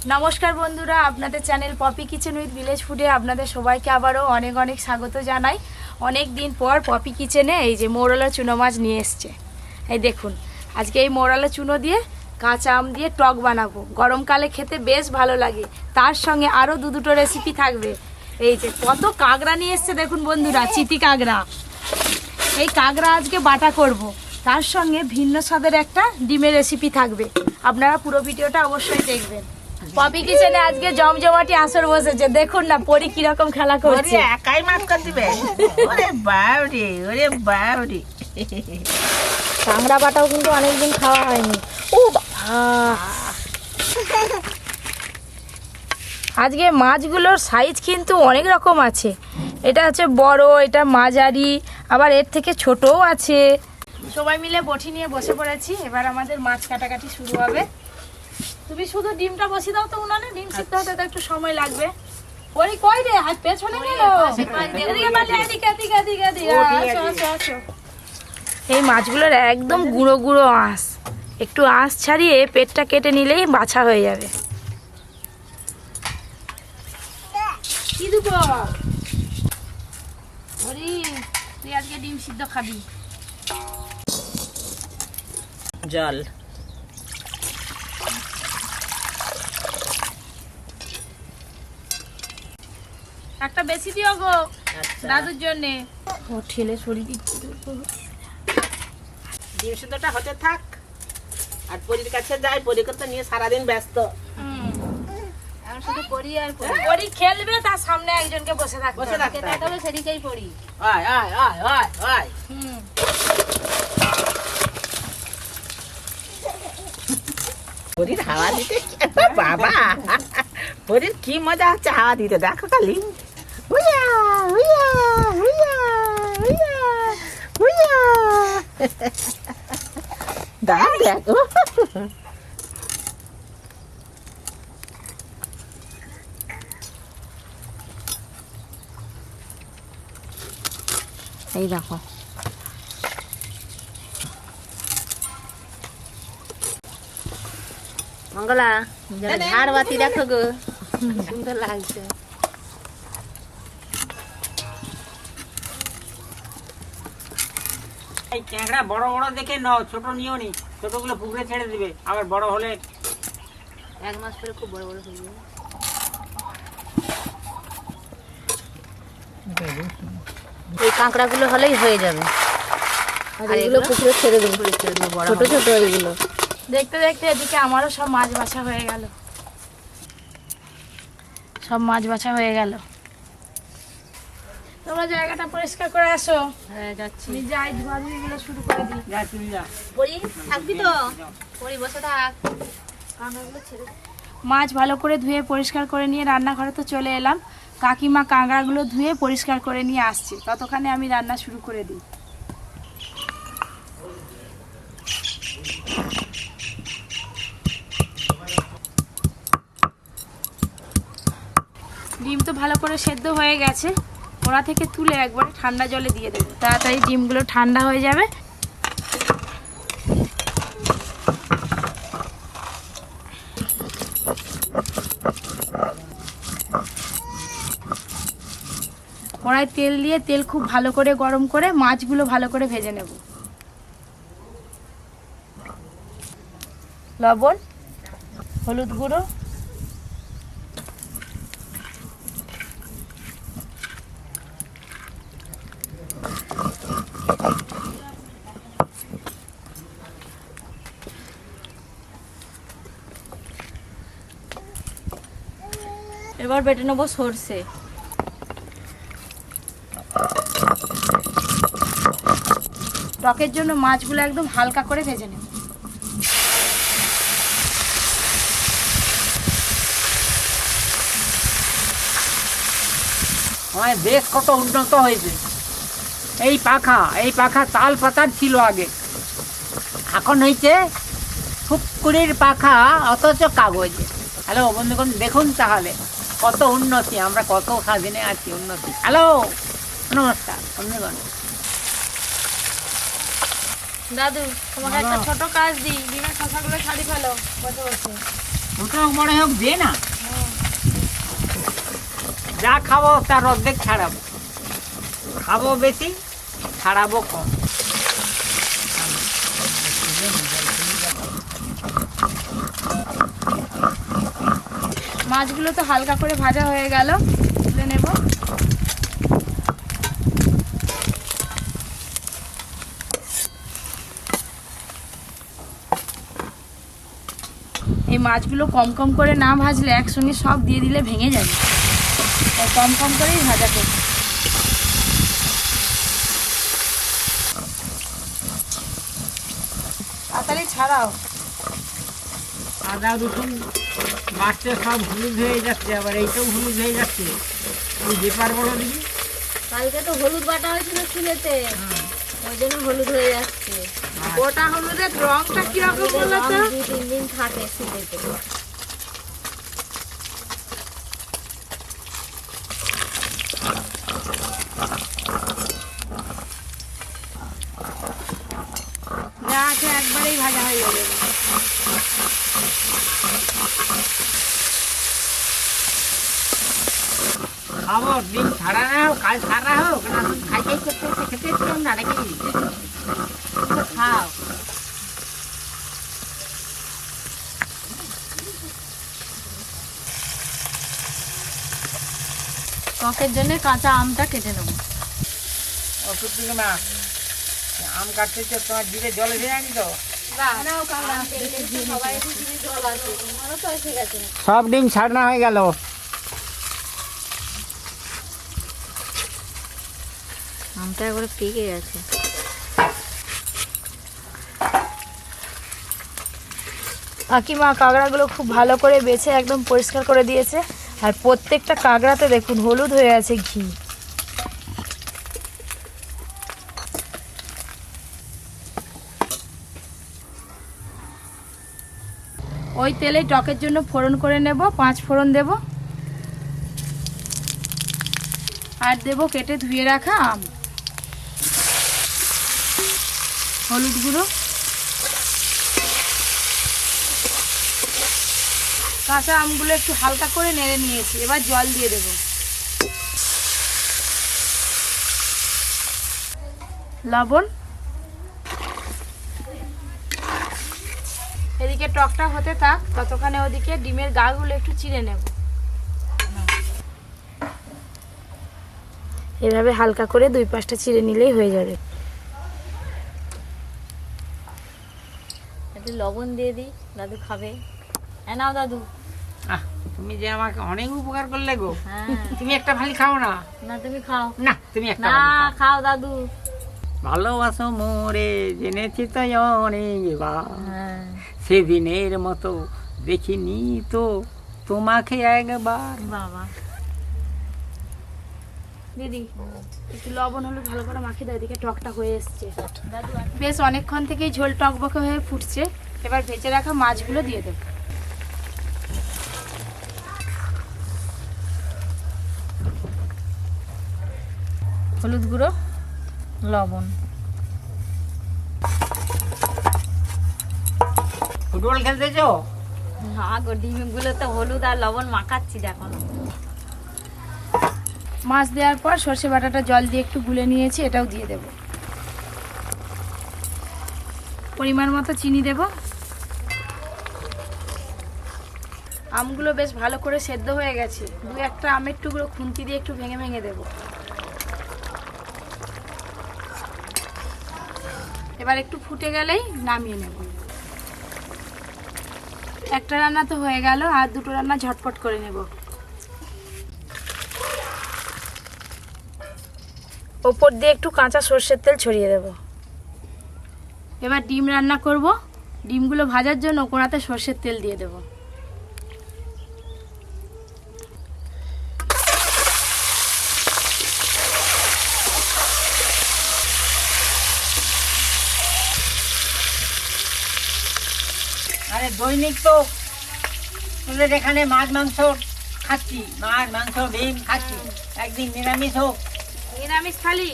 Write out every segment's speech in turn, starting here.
নমস্কার বন্ধুরা, আপনাদের channel Poppy kitchen with village ফুডে আপনাদের সবাইকে আবারও অনেক অনেক স্বাগত জানাই। অনেক দিন পর পপি কিচেনে এই যে মৌরলা চুনো মাছ নিয়ে এসছে। এই দেখুন, আজকে এই মৌরলা চুনো দিয়ে কাঁচা আম দিয়ে টক বানাবো। গরমকালে খেতে বেশ ভালো লাগে। তার সঙ্গে আরও দুটো রেসিপি থাকবে। এই যে কত কাঁকড়া নিয়ে এসছে দেখুন বন্ধুরা, চিতি কাঁকড়া। এই কাঁকড়া আজকে বাটা করব। তার সঙ্গে ভিন্ন স্বাদের একটা ডিমের রেসিপি থাকবে। আপনারা পুরো ভিডিওটা অবশ্যই দেখবেন। পপি কিচেনে আজকে জমজমাটি আসর বসেছে। দেখুন না পরি কিরকম খেলা করছে। একাই মাছ করে দিবে। ওরে বাবরে, ওরে বাবরে। কাঁকড়া বাটাও কিন্তু অনেকদিন খাওয়া হয়নি। ও আজকে মাছগুলোর সাইজ কিন্তু অনেক রকম আছে। এটা হচ্ছে বড়, এটা মাঝারি, আবার এর থেকে ছোটও আছে। সবাই মিলে বটি নিয়ে বসে পড়েছি। এবার আমাদের মাছ কাটাকাটি শুরু হবে। তুমি শুধু ডিমটা বসিয়ে দাও তো উনানে, ডিম সিদ্ধ হতে তো একটু সময় লাগবে। ওই কই রে, হাত পেছনে গেল। এদিকে বালি, এদিকে এদিকে এদিকে এদিকে। আসো আসো আসো। এই মাছগুলোর একদম গুঁড়ো গুঁড়ো আঁশ। একটু আঁশ ছাড়িয়ে পেটটা কেটে নিলেই বাছা হয়ে যাবে। কি দেবো? ওরে তুই আজকে ডিম সিদ্ধ খাবি। জল একটা বেশি দিও গো দাদুর জন্য। ও ঠেলে সরি দিচ্ছি। ডিম সিদ্ধটা হতে থাক, আর পরির কাছে যাই। পরিকে তো নিয়ে সারাদিন ব্যস্ত। আমি শুধু পড়ি আর পড়ি। পড়ি খেলবে, তার সামনে একজনকে বসে থাকবে। বসে থাকতে হবে। তবে সেদিকেই পড়ি। আয় আয় আয় আয় আয়। পরির হাওয়া দিতে বাবা, পরির কি মজা হচ্ছে হাওয়া দিতে। দেখো খালি উইয়া উইয়া উইয়া উইয়া উইয়া। দাঁড়া দেখো। এই দেখো মঙ্গলা, ঝাড় বাতি দেখো গো, সুন্দর লাগছে। এই ক্যাংড়া বড় বড় দেখে নাও, ছোট নিও নি। ছোটগুলো পুকুরে ছেড়ে দিবে, আবার বড় হলে 1 মাস পরে খুব বড় বড় হয়ে যাবে। এই কাঁকড়াগুলো হলেই হয়ে যাবে। আর এগুলো পুকুরে ছেড়ে দেবো, ছোট ছোট এইগুলো। দেখতে দেখতে এদিকে আমারও সব মাছ বাছা হয়ে গেল। সব মাছ বাছা হয়ে গেল। তোমরা জায়গাটা পরিষ্কার করে আসো। হ্যাঁ যাচ্ছি। আমি যাই, ধোয়াধুয়িগুলো শুরু করে দিই। যা তুমি যা। পরি থাকবি তো? পরি বসে থাক। কাঁকড়াগুলো ছেড়ে মাছ ভালো করে ধুয়ে পরিষ্কার করে নিয়ে রান্নাঘরে তো চলে এলাম। কাকিমা কাঁকড়াগুলো ধুয়ে পরিষ্কার করে নিয়ে আসছে, ততক্ষণে আমি রান্না শুরু করে দিই। ডিম তো ভালো করে সেদ্ধ হয়ে গেছে। ওরা থেকে তুলে একবারে ঠান্ডা জলে দিয়ে দেবো, তাড়াতাড়ি ডিমগুলো ঠান্ডা হয়ে যাবে। কড়াই তেল দিয়ে, তেল খুব ভালো করে গরম করে মাছগুলো ভালো করে ভেজে নেব। লবণ, হলুদ গুঁড়ো, এবার বেটে নেবো সরষে। টকের জন্য মাছগুলো একদম হালকা করে ভেজে নেব। আমার দেশ কত উন্নত হয়েছে। এই পাখা তাল পাতার ছিল আগে, এখন হয়েছে ফুকুরির পাখা, অথচ কাগজে। হ্যালো বন্ধুগণ, দেখুন তাহলে কত উন্নতি, আমরা কত স্বাধীনে আছি। উন্নতি। হ্যালো নমস্কার বন্ধুগণ। দাদু তোমাকে একটা ছোট কাজ দিই, ডিমের খোসাগুলো ছাড়ি ফেলো বসে বসে। ছোট হোক বড় হোক দে না, যা খাবো তার অর্ধেক ছাড়াবো, খাবো বেশি ছাড়াবো কম। মাছগুলো তো হালকা করে ভাজা হয়ে গেল, তুলে নেব। এই মাছগুলো কম কম করে না ভাজলে একসঙ্গে সব দিয়ে দিলে ভেঙে যাবে, তাই কম কম করেই ভাজা করব। তাড়াতাড়ি ছাড়াও। আদা রসুন মাছটা সব হলুদ হয়ে যাচ্ছে, আবার এইটাও হলুদ হয়ে যাচ্ছে, ওই ব্যাপার বলো দিদি। কালকে তো হলুদ বাটা হয়েছিল চুলেতে, ওই জন্য হলুদ হয়ে যাচ্ছে। গোটা হলুদের রংটা কিরকম বলো তো? 2-3 দিন থাকে চুলেতে। যা আছে একবারেই ভাজা হয়ে যাবে। খাবো, ডিম ছাড়া না হোক কাল ছাড়া হোক না, খাইতেই করতে খেতে চাও না নাকি? খাও। টকের জন্য কাঁচা আমটা কেটে নেব। ওষুধ দিল না, আম কাটতে তো তোমার জিভে জল এসে যায়নি তো? সব ডিম ছাড়না হয়ে গেল। আমটা একবারে পেকে গেছে। কাকিমা কাঁকড়াগুলো খুব ভালো করে বেছে একদম পরিষ্কার করে দিয়েছে, আর প্রত্যেকটা কাঁকড়াতে দেখুন হলুদ হয়ে আছে ঘি। ওই তেলে টকের জন্য ফোড়ন করে নেব, 5 ফোড়ন দেব, আর দেব কেটে ধুয়ে রাখা আম, হলুদ গুঁড়ো, কাঁচা আমগুলো একটু হালকা করে নেড়ে নিয়েছি, এবার জল দিয়ে দেব। লবণ, এদিকে টকটা হতে থাক, ততক্ষণে ওদিকে ডিমের গাগুলো একটু চিড়ে নেব। এভাবে হালকা করে 2-5টা চিড়ে নিলেই হয়ে যাবে। একটু লবণ দিয়ে দিই, দাদু খাবে। হ্যাঁ নাও দাদু। তুমি যে আমাকে অনেক উপকার করলে গো। হ্যাঁ তুমি একটা ভালি খাও না? না তুমি খাও। না তুমি একটা না ভালি খাও। খাও দাদু। ভালোবাসো মোরে জেনেছি তো অনেকবার, হ্যাঁ সেদিনের মতো দেখিনি তো তোমাকে একবার। বাবা দিদি একটু লবণ হলুদ ভালো করে মাখিয়ে দাও, এদিকে টকটা হয়ে এসছে। দাদু বেশ অনেকক্ষণ থেকেই ঝোল টকবকে হয়ে ফুটছে, এবার ভেজে রাখা মাছগুলো দিয়ে দেব। হলুদ গুঁড়ো, লবণ, ফুটবল খেলতেছো? না গো, ডিমগুলো তো হলুদ আর লবণ মাখাচ্ছি দেখো না। মাছ দেওয়ার পর সর্ষে বাটাটা জল দিয়ে একটু গুলে নিয়েছি, এটাও দিয়ে দেব। পরিমাণ মতো চিনি দেব। আমগুলো বেশ ভালো করে সেদ্ধ হয়ে গেছে, 2-1টা আমের টুকরো খুন্তি দিয়ে একটু ভেঙে ভেঙে দেব। এবার একটু ফুটে গেলেই নামিয়ে নেব। একটা রান্না তো হয়ে গেল, আর 2টো রান্না ঝটপট করে নেব। ওপর দিয়ে একটু কাঁচা সর্ষের তেল ছড়িয়ে দেব। এবার ডিম রান্না করব, ডিমগুলো ভাজার জন্য কড়াতে সর্ষের তেল দিয়ে দেব। আরে দৈনিক তো তোদের এখানে মাছ মাংস খাচ্ছি, মাছ মাংস ডিম খাচ্ছি, একদিন নিরামিষ হোক। নিরামিষ থালি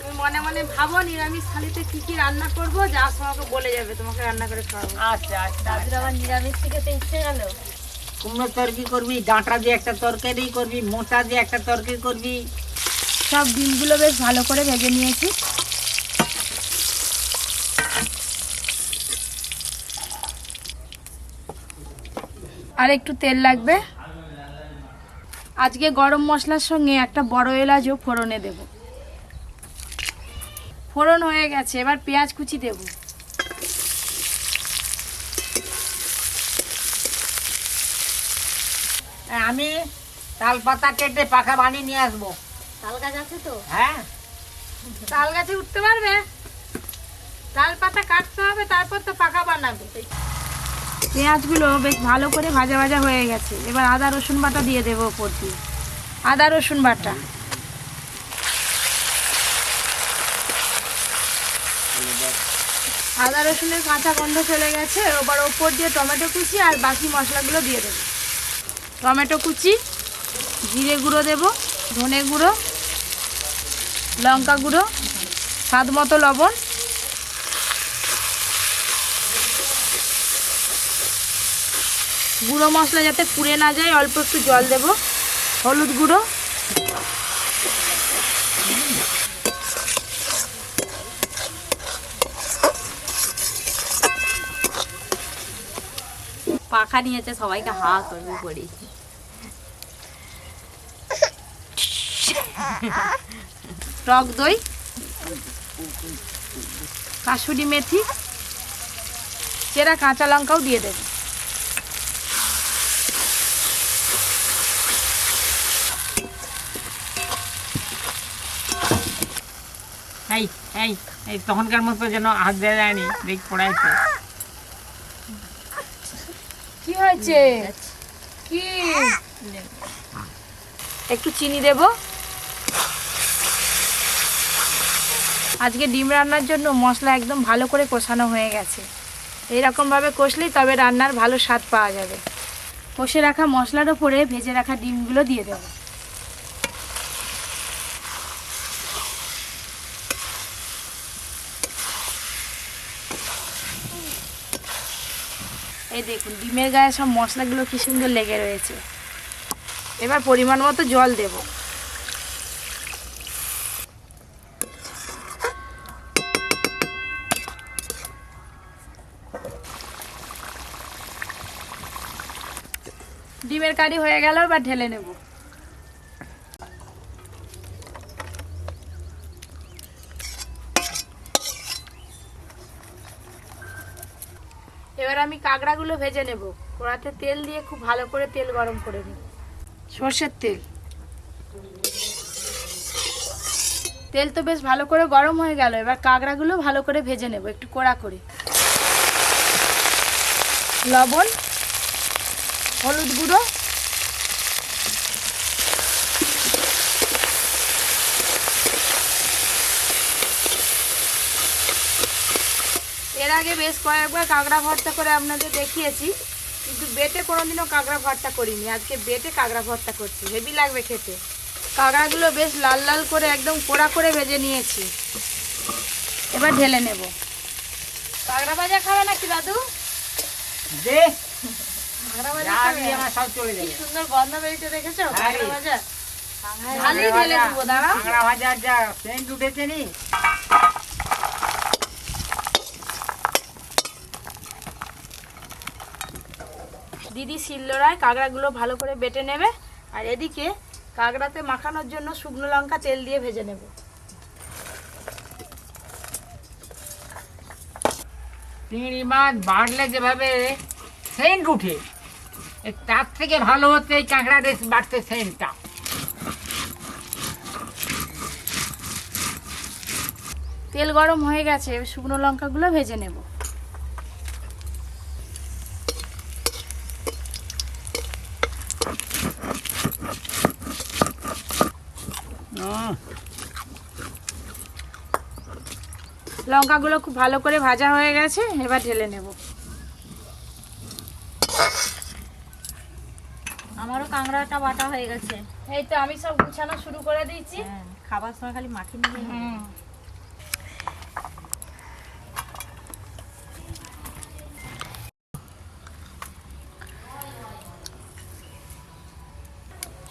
তুমি মনে মনে ভাবো নিরামিষ থালিতে কি কি রান্না করবো, যাওয়ার সময় আমাকে বলে যাবে, তোমাকে রান্না করে খাওয়াবো। আচ্ছা আচ্ছা। দাদুর আবার নিরামিষ খেতে ইচ্ছে গেল। কুমড়ো তরকারি করবি, ডাঁটা দিয়ে একটা তরকারি করবি, মোটা দিয়ে একটা তরকারি করবি। সব ডিমগুলো বেশ ভালো করে ভেজে নিয়েছি। আর একটু তেল লাগবে। আজকে গরম মশলার সঙ্গে একটা বড় এলাচও ফোড়নে দেব। ফোড়ন হয়ে গেছে, এবার পেঁয়াজ কুচি দেব। আমি তাল পাতা কেটে পাখা বানিয়ে নিয়ে আসবো। তাল গাছ আছে তো? হ্যাঁ, তাল গাছে উঠতে পারবে? তাল পাতা কাটতে হবে, তারপর তো পাকা বানাবে। পেঁয়াজগুলো বেশ ভালো করে ভাজা ভাজা হয়ে গেছে, এবার আদা রসুন বাটা দিয়ে দেবো ওপর দিয়ে। আদা রসুন বাটা, আদা রসুনের কাঁচা গন্ধ চলে গেছে। এবার ওপর দিয়ে টমেটো কুচি আর বাকি মশলাগুলো দিয়ে দেবো। টমেটো কুচি, জিরে গুঁড়ো দেব, ধনে গুঁড়ো, লঙ্কা গুঁড়ো, স্বাদ মতো লবণ, গুঁড়ো মশলা যাতে পুড়ে না যায় অল্প একটু জল দেব, হলুদ গুঁড়ো, পাখা নিয়েছে, সবাইকে হা করবে পড়ি। টক দই, কাসুরি মেথি, চেরা কাঁচা লঙ্কাও দিয়ে দেব। এই এই এই তখনকার মতো যেন হাত দেওয়া যায়নি, দেখ পড়াইছে। কি হয়েছে? কি? একটু চিনি দেব। আজকে ডিম রান্নার জন্য মশলা একদম ভালো করে কষানো হয়ে গেছে। এইরকমভাবে কষলেই তবে রান্নার ভালো স্বাদ পাওয়া যাবে। কষে রাখা মশলার ওপরে ভেজে রাখা ডিমগুলো দিয়ে দেব। এই দেখুন ডিমের গায়ে সব মশলাগুলো কি সুন্দর লেগে রয়েছে। এবার পরিমাণ মতো জল দেব। ডিমের কারি হয়ে গেল, এবার ঢেলে নেব। এবার আমি কাঁকড়াগুলো ভেজে নেব। কড়াতে তেল দিয়ে খুব ভালো করে তেল গরম করে নেব। সর্ষের তেল, তেল তো বেশ ভালো করে গরম হয়ে গেল। এবার কাঁকড়াগুলো ভালো করে ভেজে নেব একটু কড়া করে। লবণ, হলুদ গুঁড়ো, এর আগে বেশ কয়েকবার কাঁকড়া ভর্তা করে আপনাদের দেখিয়েছি, কিন্তু বেটে কোনোদিনও কাঁকড়া ভর্তা করিনি। আজকে বেটে কাঁকড়া ভর্তা করছি, হেভি লাগবে খেতে। কাঁকড়াগুলো বেশ লাল লাল করে একদম কড়া করে ভেজে নিয়েছি। এবার ঢেলে নেব। কাঁকড়া ভাজা খাবে নাকি দাদু? দে, কাঁকড়া ভাজা যা খাবে? দিয়ে আমার সব চলে কি যাবে। সুন্দর গন্ধ বেরিয়েছে দেখেছো হ্যাঁ রে। কাঁকড়া ভাজা? ঢালি ঢেলে দেবো, দাঁড়াও। কাঁকড়া ভাজার যা সেন্ট উঠেছে নি। দিদি শিলনোড়ায় কাঁকড়াগুলো ভালো করে বেটে নেবে, আর এদিকে কাঁকড়াতে মাখানোর জন্য শুকনো লঙ্কা তেল দিয়ে ভেজে নেব। চিংড়ি মাছ বাড়লে যেভাবে সেন্ট উঠে, তার থেকে ভালো হচ্ছে এই কাঁকড়া রেস বাড়তে সেন্টটা। তেল গরম হয়ে গেছে, এবার শুকনো লঙ্কাগুলো ভেজে নেব। লঙ্কাগুলো খুব ভালো করে ভাজা হয়ে গেছে, এবার ঢেলে নেব। আমারও কাঁকড়াটা বাটা হয়ে গেছে। এই তো আমি সব গুছানো শুরু করে দিয়েছি। খাবার সময় খালি মাখিয়ে নিয়ে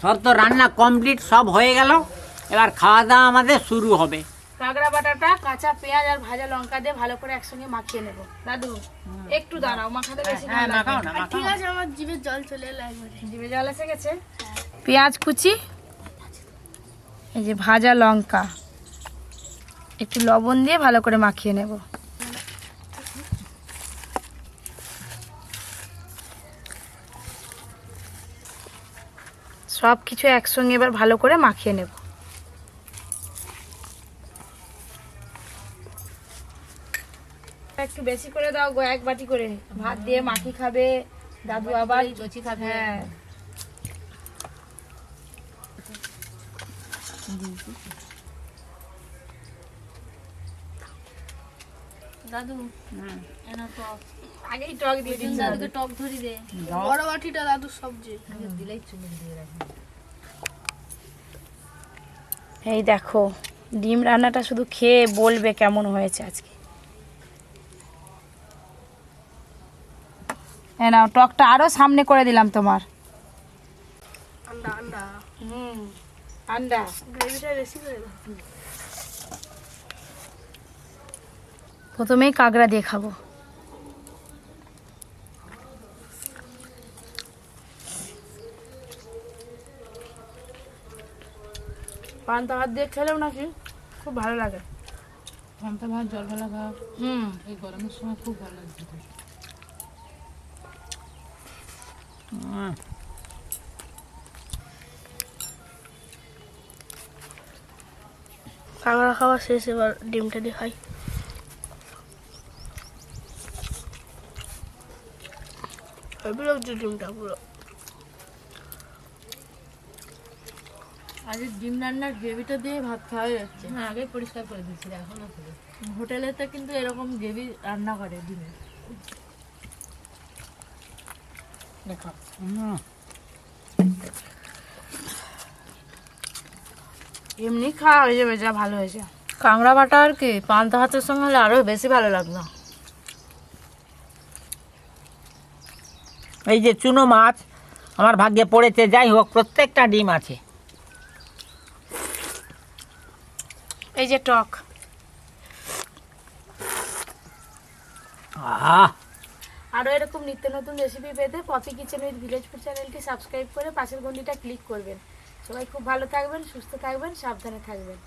সব তো রান্না কমপ্লিট, সব হয়ে গেল। এবার খাওয়া দাওয়া আমাদের শুরু হবে। কাঁকড়া বাটাটা কাঁচা পেঁয়াজ আর ভাজা লঙ্কা দিয়ে ভালো করে একসঙ্গে মাখিয়ে নেব। দাদু একটু দাঁড়াও, মাখাতে বেশি হ্যাঁ, মাখাও না, মাখাও। ঠিক আছে, আমার জিভে জল চলে এলো একবারে। জিভে জল এসে গেছে। পেঁয়াজ কুচি, এই যে ভাজা লঙ্কা, একটু লবণ দিয়ে ভালো করে মাখিয়ে নেব। সব কিছু একসঙ্গে এবার ভালো করে মাখিয়ে নেব। একটু বেশি করে দাও গো, এক বাটি করে। ভাত দিয়ে মাখি খাবে, দাদু আবার লুচি খাবে। হ্যাঁ, দাদু এনা টক, আগেই টক দিয়ে দিন। দাদুকে টক ধরি দে। বড় বাটিটা দাদু সবজি দিলেই চুলে দিয়ে রাখি। এই দেখো, ডিম রান্নাটা শুধু খেয়ে বলবে কেমন হয়েছে আজকে। নাও, টকটা আরো সামনে করে দিলাম তোমার। আন্ডা আন্ডা, আন্ডা গ্রেভিটা বেশি করে দাও। প্রথমেই কাঁকড়া দিয়ে খাবো। পান্তা ভাত দিয়ে খেলেও নাকি খুব ভালো লাগে। পান্তা ভাত জল ঢালা ভাত এই গরমের সময় খুব ভালো লাগছে। কাঁকড়া খাওয়া শেষ, এবার ডিমটা দিয়ে খাই। হেভি লাগছে ডিমটা পুরো। আগে ডিম রান্নার গ্রেভিটা দিয়ে ভাত খাওয়া যাচ্ছে। হ্যাঁ, আগে পরিষ্কার করে দিচ্ছি, এখনো করে। হোটেলেতে কিন্তু এরকম গ্রেভি রান্না করে ডিমে। দেখো এমনি খাওয়া হয়ে যাবে, যা ভালো হয়েছে। কাঁকড়া বাটা আর কি পান্তা ভাতের সঙ্গে হলে আরো বেশি ভালো লাগলো। এই যে চুনো মাছ আমার ভাগ্যে পড়েছে, যাই হোক প্রত্যেকটা ডিম আছে। এই যে টক। আহা, আরও এরকম নিত্য নতুন রেসিপি পেতে Poppy kitchen with village food চ্যানেলটি সাবস্ক্রাইব করে পাশের ঘন্টিটা ক্লিক করবেন। সবাই খুব ভালো থাকবেন, সুস্থ থাকবেন, সাবধানে থাকবেন।